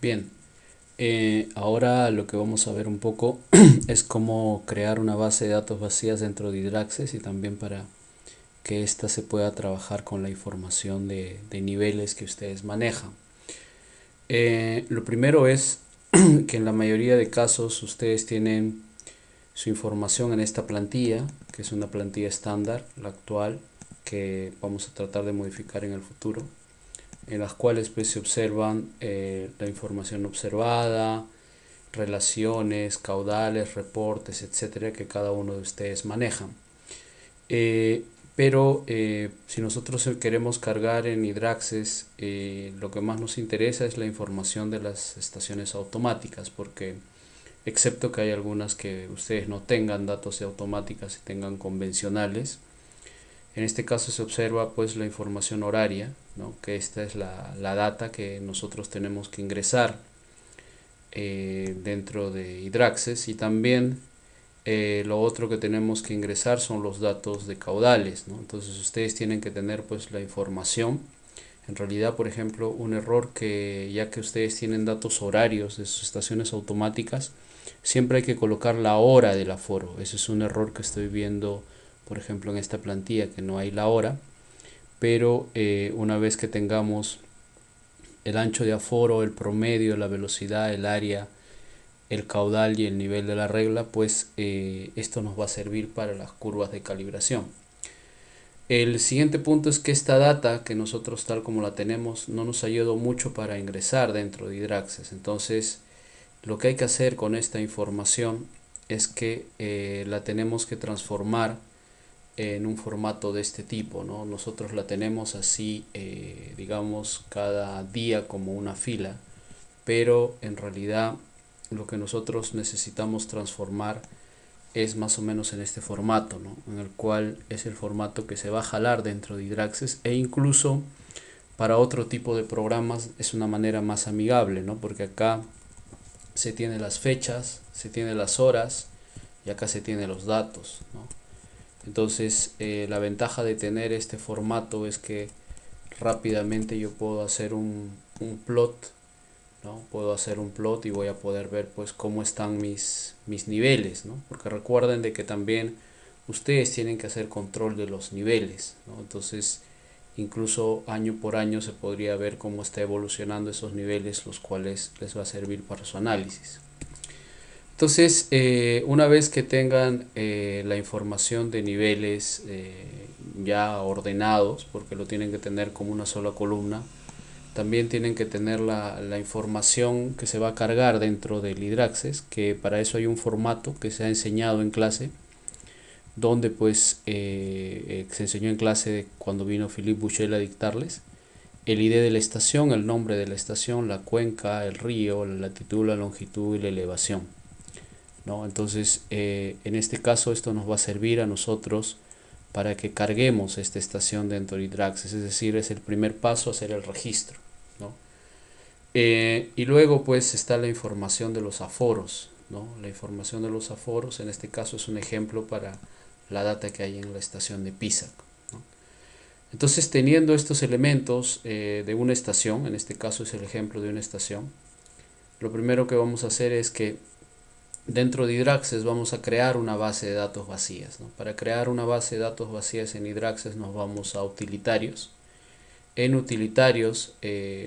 Bien, ahora lo que vamos a ver un poco es cómo crear una base de datos vacías dentro de Hydraxes y también para que ésta se pueda trabajar con la información de niveles que ustedes manejan. Lo primero es que en la mayoría de casos ustedes tienen su información en esta plantilla, que es una plantilla estándar, la actual, que vamos a tratar de modificar en el futuro, en las cuales pues se observan la información observada, relaciones, caudales, reportes, etcétera, que cada uno de ustedes maneja. Eh, pero si nosotros queremos cargar en Hydraxes, lo que más nos interesa es la información de las estaciones automáticas, porque excepto que hay algunas que ustedes no tengan datos de automáticas y tengan convencionales, en este caso se observa pues la información horaria, ¿no? Que esta es la data que nosotros tenemos que ingresar dentro de Hydraxes, y también lo otro que tenemos que ingresar son los datos de caudales, ¿no? Entonces ustedes tienen que tener pues la información. En realidad, por ejemplo, un error que ya que ustedes tienen datos horarios de sus estaciones automáticas, siempre hay que colocar la hora del aforo. Ese es un error que estoy viendo, por ejemplo, en esta plantilla, que no hay la hora, pero una vez que tengamos el ancho de aforo, el promedio, la velocidad, el área, el caudal y el nivel de la regla, pues esto nos va a servir para las curvas de calibración. El siguiente punto es que esta data que nosotros tal como la tenemos no nos ayudó mucho para ingresar dentro de Hydraxes. Entonces lo que hay que hacer con esta información es que la tenemos que transformar en un formato de este tipo, ¿no? Nosotros la tenemos así, digamos, cada día como una fila, pero en realidad lo que nosotros necesitamos transformar es más o menos en este formato, ¿no? En el cual es el formato que se va a jalar dentro de Hydraxes, e incluso para otro tipo de programas es una manera más amigable, ¿no? Porque acá se tiene las fechas, se tiene las horas y acá se tiene los datos, ¿no? Entonces la ventaja de tener este formato es que rápidamente yo puedo hacer un plot, ¿no? Puedo hacer un plot y voy a poder ver pues cómo están mis niveles, ¿no? Porque recuerden de que también ustedes tienen que hacer control de los niveles, ¿no? Entonces incluso año por año se podría ver cómo está evolucionando esos niveles, los cuales les va a servir para su análisis. Entonces, una vez que tengan la información de niveles ya ordenados, porque lo tienen que tener como una sola columna, también tienen que tener la información que se va a cargar dentro del Hydraxes, que para eso hay un formato que se ha enseñado en clase, donde pues se enseñó en clase cuando vino Philippe Bouchel a dictarles el ID de la estación, el nombre de la estación, la cuenca, el río, la latitud, la longitud y la elevación, ¿no? Entonces, en este caso esto nos va a servir a nosotros para que carguemos esta estación dentro de Hydraxes, es decir, es el primer paso a hacer el registro, ¿no? Y luego pues está la información de los aforos, ¿no? La información de los aforos, en este caso es un ejemplo para la data que hay en la estación de Pisac, ¿no? Entonces, teniendo estos elementos de una estación, en este caso es el ejemplo de una estación, lo primero que vamos a hacer es que dentro de Hydraxes vamos a crear una base de datos vacías, ¿no? Para crear una base de datos vacías en Hydraxes nos vamos a utilitarios. En utilitarios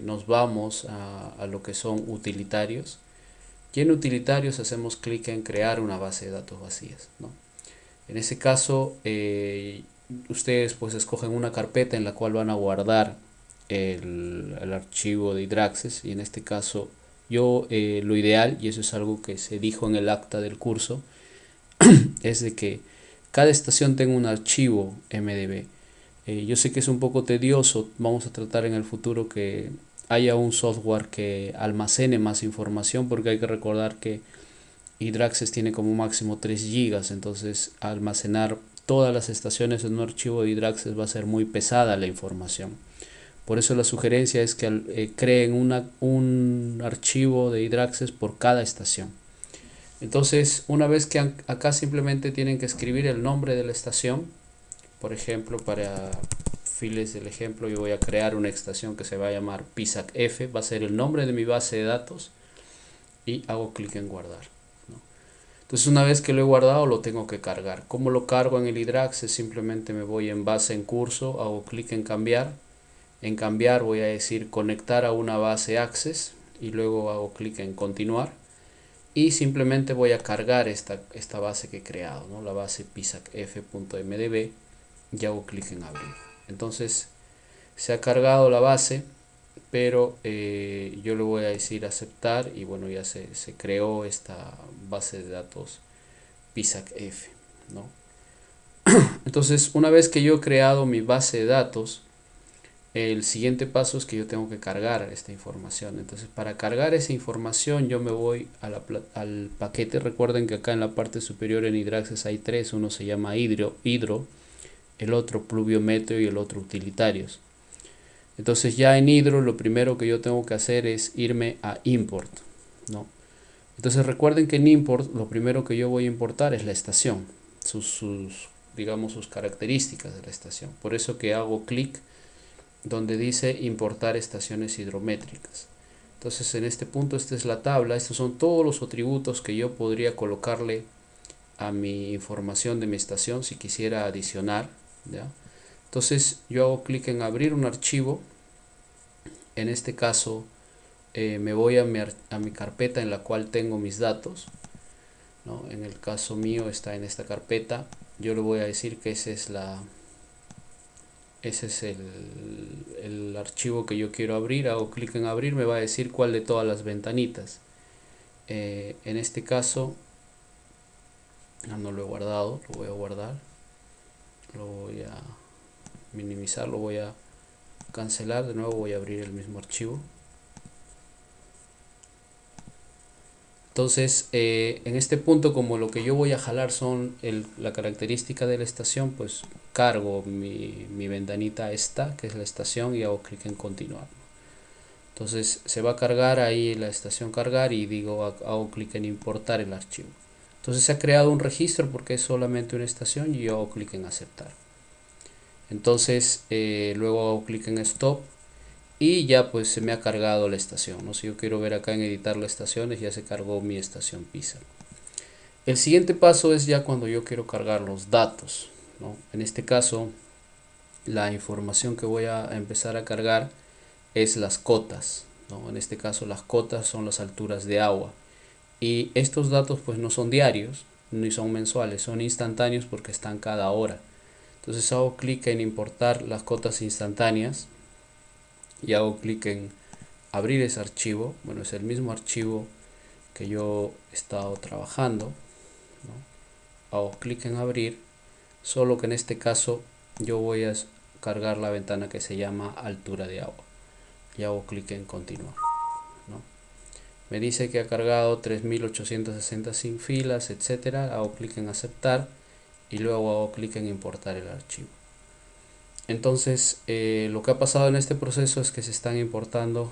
nos vamos a lo que son utilitarios, y en utilitarios hacemos clic en crear una base de datos vacías, ¿no? En ese caso ustedes pues escogen una carpeta en la cual van a guardar el archivo de Hydraxes, y en este caso yo lo ideal, y eso es algo que se dijo en el acta del curso, es de que cada estación tenga un archivo MDB. Yo sé que es un poco tedioso, vamos a tratar en el futuro que haya un software que almacene más información, porque hay que recordar que Hydraxes tiene como máximo 3 gigas, entonces almacenar todas las estaciones en un archivo de Hydraxes va a ser muy pesada la información. Por eso la sugerencia es que creen un archivo de Hydraxes por cada estación. Entonces, una vez que acá simplemente tienen que escribir el nombre de la estación, por ejemplo, para fines del ejemplo, yo voy a crear una extensión que se va a llamar PISAC-F, va a ser el nombre de mi base de datos, y hago clic en guardar, ¿no? Entonces una vez que lo he guardado lo tengo que cargar. ¿Cómo lo cargo en el iDRAX? Simplemente me voy en base en curso, hago clic en cambiar. En cambiar voy a decir conectar a una base Access y luego hago clic en continuar. Y simplemente voy a cargar esta base que he creado, ¿no? La base pisacf.mdb, y hago clic en abrir. Entonces se ha cargado la base, pero yo le voy a decir aceptar y bueno, ya se creó esta base de datos PISAC-F, ¿no? Entonces una vez que yo he creado mi base de datos, el siguiente paso es que yo tengo que cargar esta información. Entonces para cargar esa información yo me voy al paquete. Recuerden que acá en la parte superior en iDRAXes hay tres. Uno se llama hidro, el otro pluviometro y el otro utilitarios. Entonces ya en hidro lo primero que yo tengo que hacer es irme a import, ¿no? Entonces recuerden que en import lo primero que yo voy a importar es la estación, digamos sus características de la estación. Por eso que hago clic donde dice importar estaciones hidrométricas. Entonces en este punto esta es la tabla, estos son todos los atributos que yo podría colocarle a mi información de mi estación si quisiera adicionar, ¿ya? Entonces yo hago clic en abrir un archivo. En este caso me voy a mi carpeta en la cual tengo mis datos, ¿no? En el caso mío está en esta carpeta. Yo le voy a decir que ese es el archivo que yo quiero abrir. Hago clic en abrir, me va a decir cuál de todas las ventanitas. En este caso no lo he guardado, lo voy a guardar, lo voy a minimizar, lo voy a cancelar, de nuevo voy a abrir el mismo archivo. Entonces en este punto, como lo que yo voy a jalar son la característica de la estación, pues cargo mi ventanita esta, que es la estación, y hago clic en continuar. Entonces se va a cargar ahí la estación cargar y digo hago clic en importar el archivo. Entonces se ha creado un registro porque es solamente una estación y yo hago clic en aceptar. Entonces luego hago clic en stop y ya pues se me ha cargado la estación, ¿no? Si yo quiero ver acá en editar las estaciones, ya se cargó mi estación PISA. El siguiente paso es ya cuando yo quiero cargar los datos, ¿no? En este caso la información que voy a empezar a cargar es las cotas, ¿no? En este caso las cotas son las alturas de agua, y estos datos pues no son diarios ni son mensuales, son instantáneos porque están cada hora. Entonces hago clic en importar las cotas instantáneas y hago clic en abrir ese archivo. Bueno, es el mismo archivo que yo he estado trabajando, ¿no? Hago clic en abrir, solo que en este caso yo voy a cargar la ventana que se llama altura de agua y hago clic en continuar, ¿no? Me dice que ha cargado 3860 sin filas, etcétera. Hago clic en aceptar y luego hago clic en importar el archivo. Entonces lo que ha pasado en este proceso es que se están importando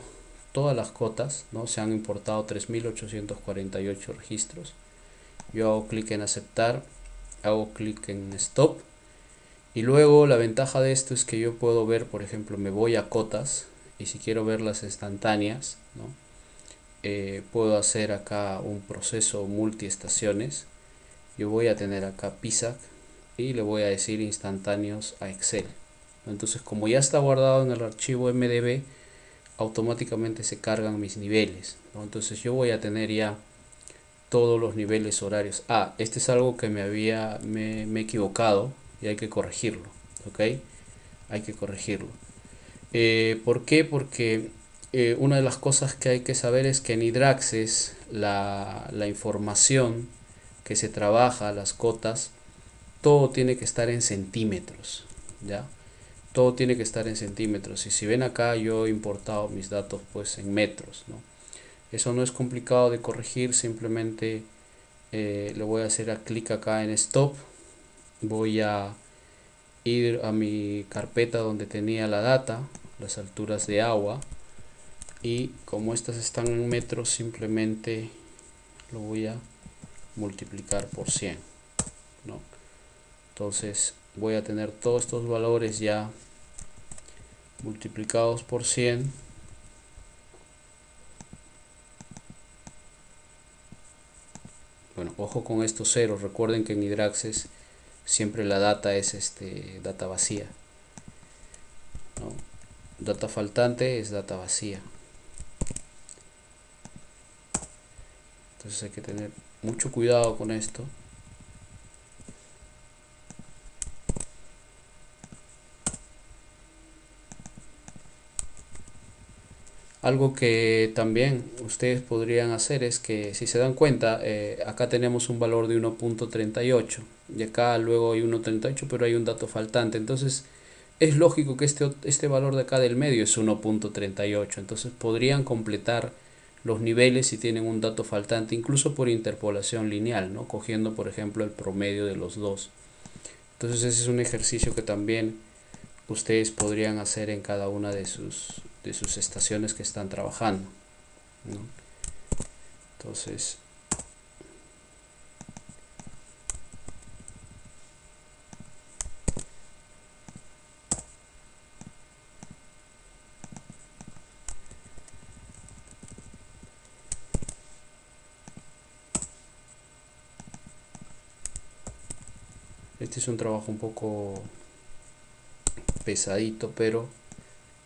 todas las cotas, ¿no? Se han importado 3848 registros. Yo hago clic en aceptar, hago clic en stop, y luego la ventaja de esto es que yo puedo ver, por ejemplo, me voy a cotas y si quiero ver las instantáneas, ¿no? Puedo hacer acá un proceso multiestaciones. Yo voy a tener acá PISAC y le voy a decir instantáneos a Excel. Entonces como ya está guardado en el archivo MDB, automáticamente se cargan mis niveles, ¿no? Entonces yo voy a tener ya todos los niveles horarios. Este es algo que me he equivocado y hay que corregirlo, ¿ok? Hay que corregirlo. ¿Por qué? Porque una de las cosas que hay que saber es que en iDRAXes la información que se trabaja, las cotas, todo tiene que estar en centímetros, ¿ya? Todo tiene que estar en centímetros, y si ven acá yo he importado mis datos pues en metros, ¿no? Eso no es complicado de corregir, simplemente le voy a hacer clic acá en stop, voy a ir a mi carpeta donde tenía la data, las alturas de agua, y como estas están en metros simplemente lo voy a multiplicar por 100, ¿no? Entonces voy a tener todos estos valores ya multiplicados por 100 bueno, ojo con estos ceros, recuerden que en Hydraxes siempre la data es data vacía, ¿no? Data faltante es data vacía, entonces hay que tener mucho cuidado con esto. Algo que también ustedes podrían hacer es que, si se dan cuenta, acá tenemos un valor de 1.38 y acá luego hay 1.38, pero hay un dato faltante. Entonces es lógico que este valor de acá del medio es 1.38. Entonces podrían completar los niveles si tienen un dato faltante, incluso por interpolación lineal, ¿no? Cogiendo por ejemplo el promedio de los dos. Entonces ese es un ejercicio que también ustedes podrían hacer en cada una de sus estaciones que están trabajando, ¿no? Entonces este es un trabajo un poco pesadito, pero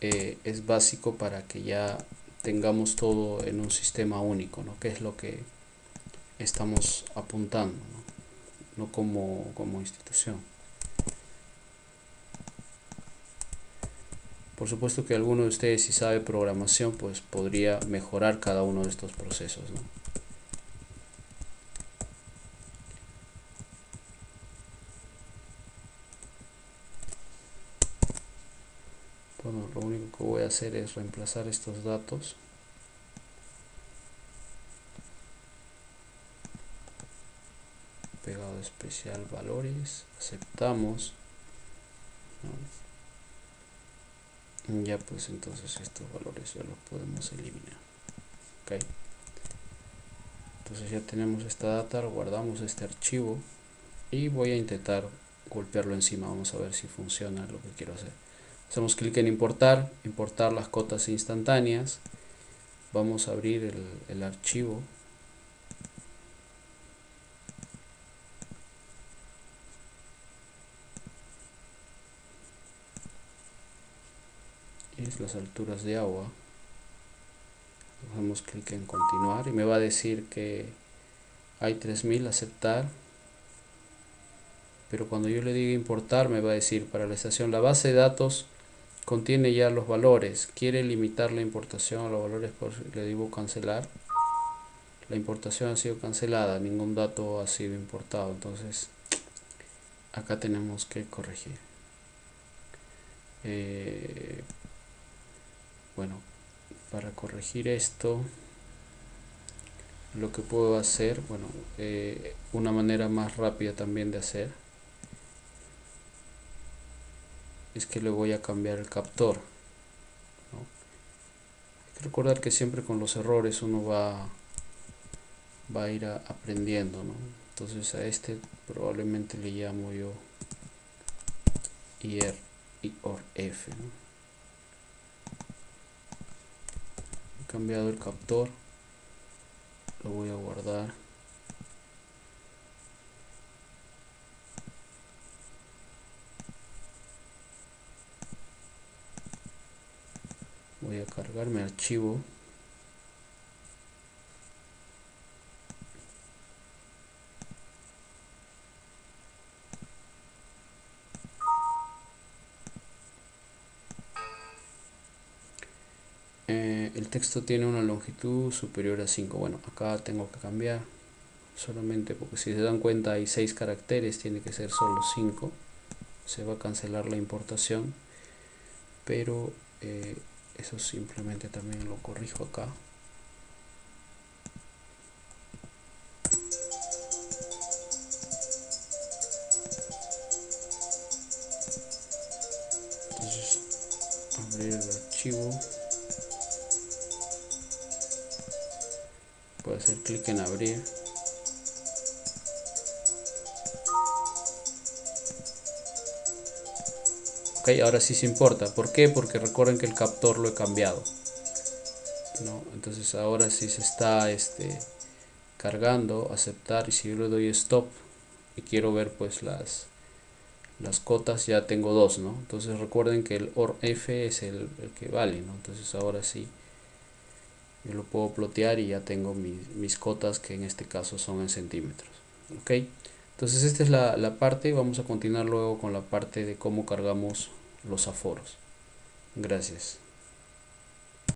es básico para que ya tengamos todo en un sistema único, ¿no? Que es lo que estamos apuntando, ¿no? No como institución. Por supuesto que alguno de ustedes, si sabe programación, pues podría mejorar cada uno de estos procesos, ¿no? Bueno, lo único que voy a hacer es reemplazar estos datos. Pegado especial valores, aceptamos, ¿no? Ya pues entonces estos valores ya los podemos eliminar. Okay. Entonces ya tenemos esta data, guardamos este archivo y voy a intentar golpearlo encima. Vamos a ver si funciona lo que quiero hacer. Hacemos clic en importar, importar las cotas instantáneas. Vamos a abrir el archivo. Es las alturas de agua. Hacemos clic en continuar y me va a decir que hay 3000, aceptar. Pero cuando yo le diga importar me va a decir para la estación la base de datos contiene ya los valores, quiere limitar la importación a los valores, le digo cancelar. La importación ha sido cancelada, ningún dato ha sido importado, entonces acá tenemos que corregir. Bueno, para corregir esto lo que puedo hacer, bueno, una manera más rápida también de hacer es que le voy a cambiar el captor, ¿no? Hay que recordar que siempre con los errores uno va a ir aprendiendo, ¿no? Entonces a este probablemente le llamo yo IR or F, ¿no? He cambiado el captor, lo voy a guardar. Voy a cargar mi archivo. El texto tiene una longitud superior a 5. Bueno, acá tengo que cambiar solamente porque si se dan cuenta hay 6 caracteres, tiene que ser solo 5. Se va a cancelar la importación, pero eso simplemente también lo corrijo acá. Entonces abrir el archivo, puedo hacer clic en abrir. Ok, ahora sí se importa. ¿Por qué? Porque recuerden que el captor lo he cambiado, ¿no? Entonces ahora sí se está cargando, aceptar, y si yo le doy stop y quiero ver pues las cotas, ya tengo dos, ¿no? Entonces recuerden que el OR F es el que vale, ¿no? Entonces ahora sí yo lo puedo plotear y ya tengo mis cotas, que en este caso son en centímetros. Ok, entonces esta es la parte. Vamos a continuar luego con la parte de cómo cargamos los aforos. Gracias.